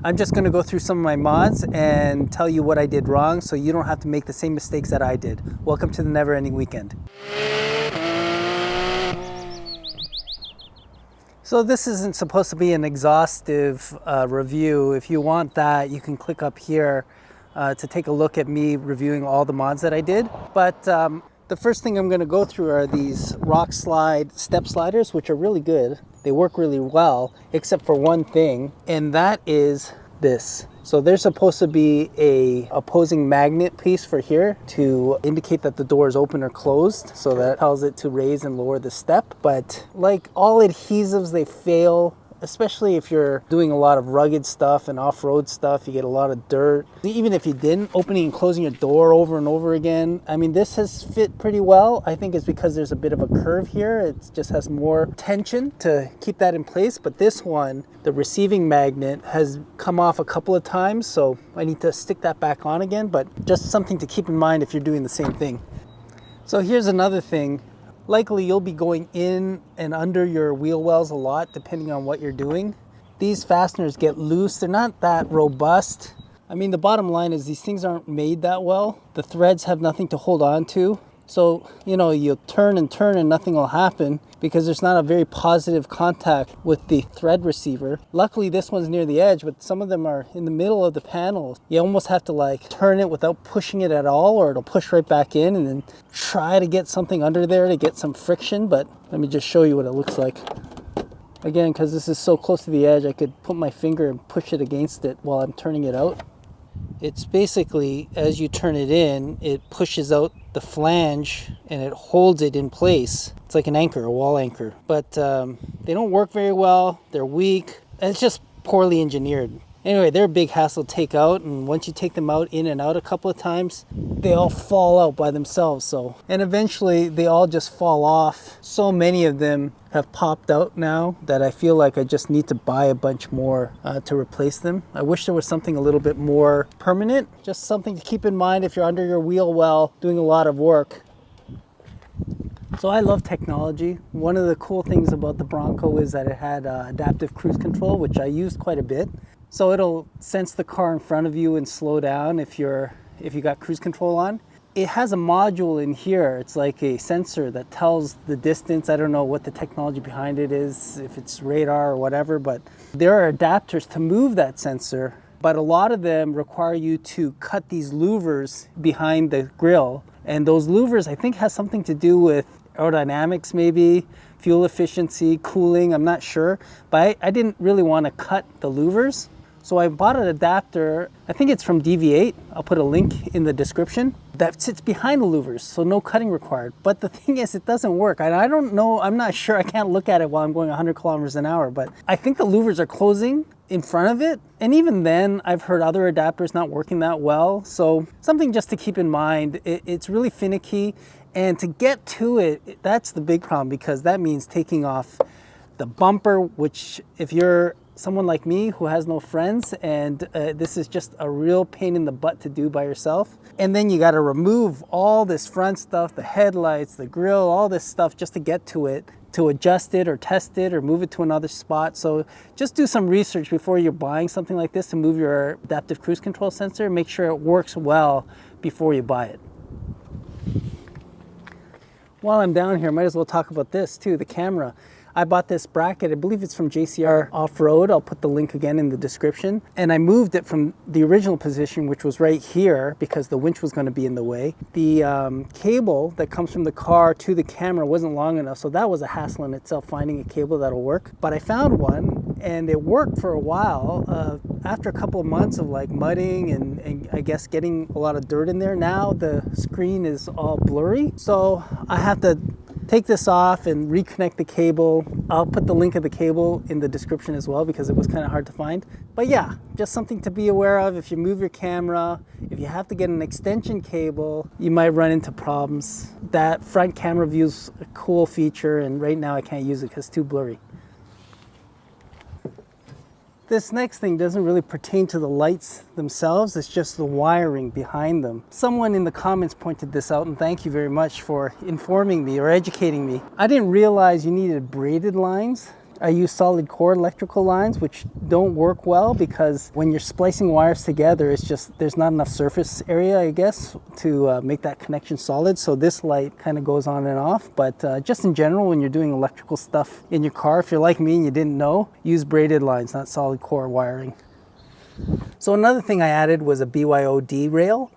I'm just going to go through some of my mods and tell you what I did wrong so you don't have to make the same mistakes that I did. Welcome to the Never Ending Weekend. So this isn't supposed to be an exhaustive review. If you want that, you can click up here to take a look at me reviewing all the mods that I did. But the first thing I'm going to go through are these rock slide step sliders, which are really good. They work really well, except for one thing, and that is this. So there's supposed to be a opposing magnet piece for here to indicate that the door is open or closed. So that tells it to raise and lower the step. But like all adhesives, they fail, especially if you're doing a lot of rugged stuff and off-road stuff. You get a lot of dirt. Even if you didn't, opening and closing your door over and over again. I mean, this has fit pretty well. I think it's because there's a bit of a curve here. It just has more tension to keep that in place. But this one, the receiving magnet, has come off a couple of times, so I need to stick that back on again. But just something to keep in mind if you're doing the same thing. So here's another thing. Likely you'll be going in and under your wheel wells a lot depending on what you're doing. These fasteners get loose. They're not that robust. I mean, the bottom line is these things aren't made that well. The threads have nothing to hold on to. So, you know, you'll turn and nothing will happen because there's not a very positive contact with the thread receiver. Luckily, this one's near the edge, but some of them are in the middle of the panel. You almost have to like turn it without pushing it at all, or it'll push right back in, and then try to get something under there to get some friction. But let me just show you what it looks like. Again, because this is so close to the edge, I could put my finger and push it against it while I'm turning it out. It's basically, as you turn it in, it pushes out the flange and it holds it in place. It's like an anchor, a wall anchor. But they don't work very well. They're weak. It's just poorly engineered. Anyway, they're a big hassle to take out, and once you take them out in and out a couple of times, they all fall out by themselves. And eventually they all just fall off. So many of them have popped out now that I feel like I just need to buy a bunch more to replace them. I wish there was something a little bit more permanent, just something to keep in mind if you're under your wheel well doing a lot of work. So I love technology. One of the cool things about the Bronco is that it had adaptive cruise control, which I used quite a bit. So it'll sense the car in front of you and slow down if you got cruise control on. It has a module in here. It's like a sensor that tells the distance. I don't know what the technology behind it is, if it's radar or whatever, but there are adapters to move that sensor. But a lot of them require you to cut these louvers behind the grille. And those louvers, I think, has something to do with aerodynamics maybe, fuel efficiency, cooling, I'm not sure. But I didn't really want to cut the louvers. So I bought an adapter, I think it's from DV8, I'll put a link in the description, that sits behind the louvers, so no cutting required. But the thing is, it doesn't work. I don't know, I'm not sure, I can't look at it while I'm going 100 kilometers an hour, but I think the louvers are closing in front of it. And even then, I've heard other adapters not working that well. So something just to keep in mind, it's really finicky. And to get to it, that's the big problem, because that means taking off the bumper, which if you're someone like me who has no friends, and this is just a real pain in the butt to do by yourself. And then you got to remove all this front stuff, the headlights, the grille, all this stuff just to get to it, to adjust it or test it or move it to another spot. So just do some research before you're buying something like this to move your adaptive cruise control sensor. Make sure it works well before you buy it. While I'm down here, might as well talk about this too, the camera. I bought this bracket, I believe it's from JCR Off-Road. I'll put the link again in the description. And I moved it from the original position, which was right here, because the winch was going to be in the way. The cable that comes from the car to the camera wasn't long enough, so that was a hassle in itself, finding a cable that'll work. But I found one, and it worked for a while. After a couple of months of like mudding and I guess getting a lot of dirt in there, now the screen is all blurry. So I have to take this off and reconnect the cable. I'll put the link of the cable in the description as well, because it was kind of hard to find. But yeah, just something to be aware of. If you move your camera, if you have to get an extension cable, you might run into problems. That front camera view is a cool feature, and right now I can't use it because it's too blurry. This next thing doesn't really pertain to the lights themselves, it's just the wiring behind them. Someone in the comments pointed this out, and thank you very much for informing me or educating me. I didn't realize you needed braided lines I use solid core electrical lines, which don't work well because when you're splicing wires together, it's just, there's not enough surface area, I guess, to make that connection solid. So this light kind of goes on and off. But just in general, when you're doing electrical stuff in your car, if you're like me and you didn't know, use braided lines, not solid core wiring. So another thing I added was a BYOD rail.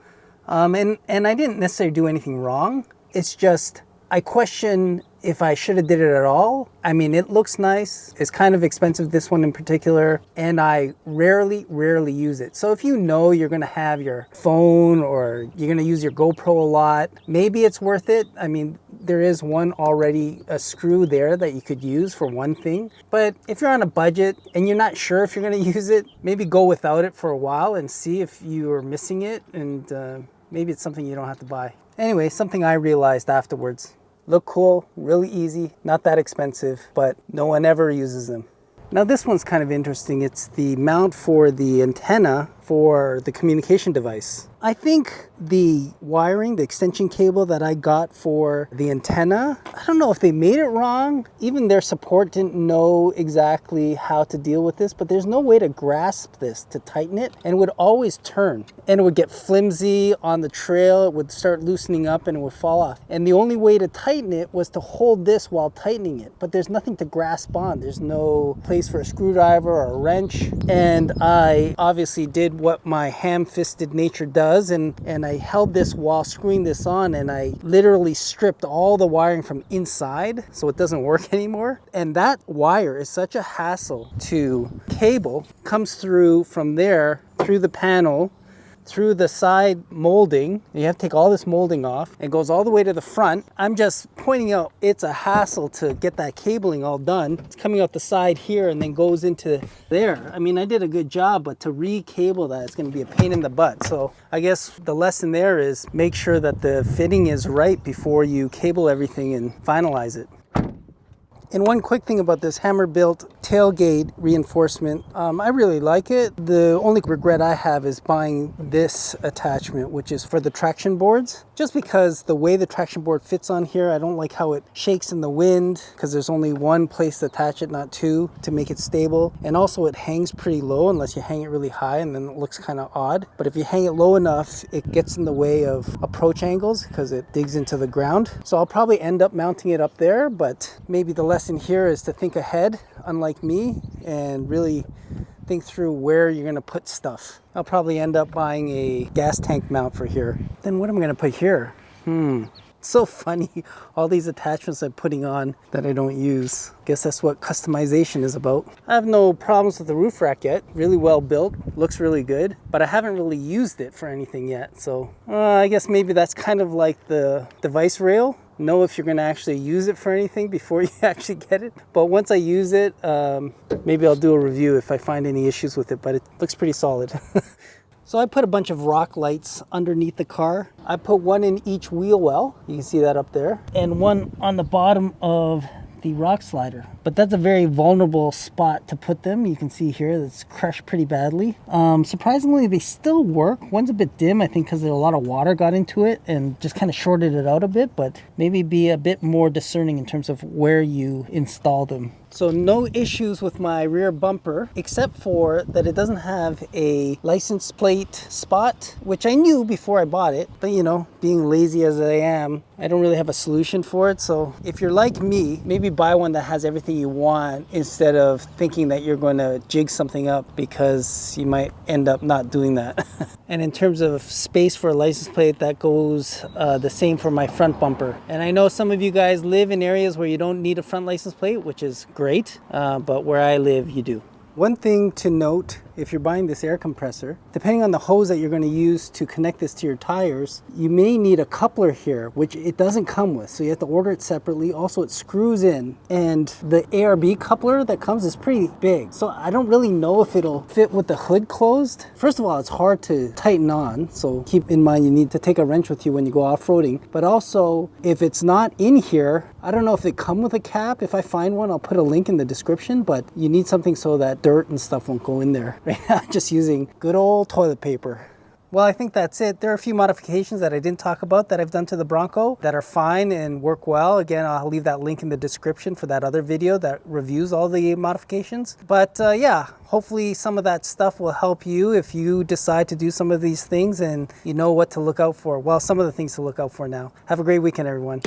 And I didn't necessarily do anything wrong. It's just, I question if I should have did it at all. I mean, it looks nice. It's kind of expensive, this one in particular, and I rarely use it. So if you know you're gonna have your phone or you're gonna use your GoPro a lot, maybe it's worth it. I mean, there is one already, a screw there that you could use for one thing. But if you're on a budget and you're not sure if you're gonna use it, maybe go without it for a while and see if you are missing it, and maybe it's something you don't have to buy. Anyway, something I realized afterwards. Look cool, really easy, not that expensive, but no one ever uses them. Now this one's kind of interesting. It's the mount for the antenna for the communication device. I think the wiring, the extension cable that I got for the antenna, I don't know if they made it wrong. Even their support didn't know exactly how to deal with this, but there's no way to grasp this, to tighten it, and it would always turn. And it would get flimsy on the trail, it would start loosening up and it would fall off. And the only way to tighten it was to hold this while tightening it, but there's nothing to grasp on. There's no place for a screwdriver or a wrench. And I obviously did what my ham-fisted nature does, and I held this while screwing this on, and I literally stripped all the wiring from inside so it doesn't work anymore. And that wire is such a hassle to cable. Comes through from there, through the panel, through the side molding. You have to take all this molding off. It goes all the way to the front. I'm just pointing out it's a hassle to get that cabling all done. It's coming out the side here and then goes into there. I mean, I did a good job, but to re-cable that, it's going to be a pain in the butt. So I guess the lesson there is make sure that the fitting is right before you cable everything and finalize it. And one quick thing about this hammer-built tailgate reinforcement, I really like it. The only regret I have is buying this attachment, which is for the traction boards. Just because the way the traction board fits on here, I don't like how it shakes in the wind, because there's only one place to attach it, not two, to make it stable. And also it hangs pretty low unless you hang it really high, and then it looks kind of odd. But if you hang it low enough, it gets in the way of approach angles because it digs into the ground. So I'll probably end up mounting it up there, but maybe the lesson here is to think ahead, unlike me, and really think through where you're going to put stuff. I'll probably end up buying a gas tank mount for here. Then what am I going to put here? So funny, all these attachments I'm putting on that I don't use. Guess that's what customization is about. I have no problems with the roof rack yet. Really well built, looks really good, but I haven't really used it for anything yet. So I guess maybe that's kind of like the device rail. Know if you're going to actually use it for anything before you actually get it. But once I use it, maybe I'll do a review if I find any issues with it, but it looks pretty solid. So I put a bunch of rock lights underneath the car. I put one in each wheel well. You can see that up there. And one on the bottom of the rock slider. But that's a very vulnerable spot to put them. You can see here that's crushed pretty badly. Surprisingly, they still work. One's a bit dim, I think, because a lot of water got into it and just kind of shorted it out a bit, but maybe be a bit more discerning in terms of where you install them. So no issues with my rear bumper, except for that it doesn't have a license plate spot, which I knew before I bought it, but you know, being lazy as I am, I don't really have a solution for it. So if you're like me, maybe buy one that has everything you want instead of thinking that you're going to jig something up, because you might end up not doing that. And in terms of space for a license plate, that goes the same for my front bumper. And I know some of you guys live in areas where you don't need a front license plate, which is great, but where I live, you do. One thing to note, if you're buying this air compressor, depending on the hose that you're going to use to connect this to your tires, you may need a coupler here, which it doesn't come with. So you have to order it separately. Also, it screws in, and the ARB coupler that comes is pretty big. So I don't really know if it'll fit with the hood closed. First of all, it's hard to tighten on. So keep in mind, you need to take a wrench with you when you go off-roading. But also, if it's not in here, I don't know if they come with a cap. If I find one, I'll put a link in the description, but you need something so that dirt and stuff won't go in there. Right now, I'm just using good old toilet paper. Well, I think that's it. There are a few modifications that I didn't talk about that I've done to the Bronco that are fine and work well. Again, I'll leave that link in the description for that other video that reviews all the modifications. But yeah, hopefully some of that stuff will help you if you decide to do some of these things and you know what to look out for. Well, some of the things to look out for now. Have a great weekend, everyone.